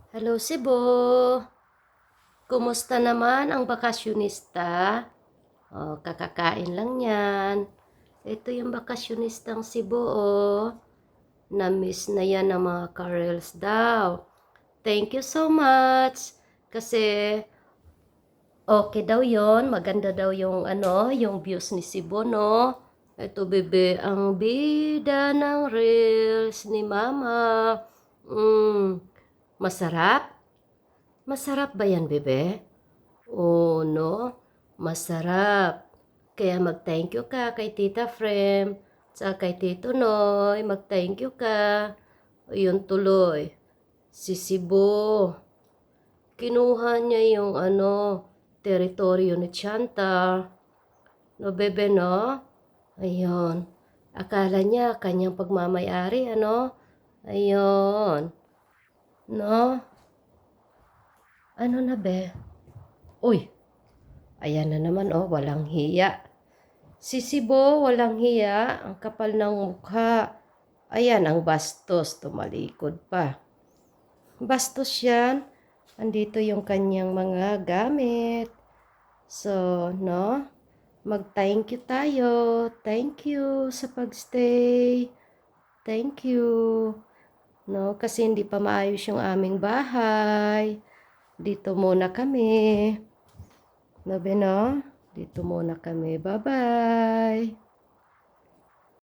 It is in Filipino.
Hello, Cebu. Kumusta naman ang bakasyonista? Kakakain lang yan. Ito yung bakasyonistang Cebu, Na-miss na yan ng mga Karels daw. Thank you so much. Kasi okay daw yon, maganda daw yung yung views ni Cebu, no? Ito, bebe, ang bida ng reels ni Mama. Masarap? Masarap ba yan, bebe? Oo, no? Masarap. Kaya mag-thank you ka kay Tita Frem, sa kay Tito Noy, mag-thank you ka. Ayun tuloy, si Cebu, kinuha niya yung teritoryo ni Chanta. No, bebe, no? Ayun. Akala niya kanyang pagmamayari, ano? Ayun. No? Ano na, be? Uy, ayan na naman, walang hiya. Si Sibo, walang hiya, ang kapal ng mukha. Ayan, ang bastos, tumalikod pa. Bastos yan. Andito yung kanyang mga gamit. So, no? Mag-thank you tayo. Thank you sa pagstay. Thank you. No, kasi hindi pa maayos yung aming bahay. Dito muna kami. No, Beno? Dito muna kami. Bye-bye.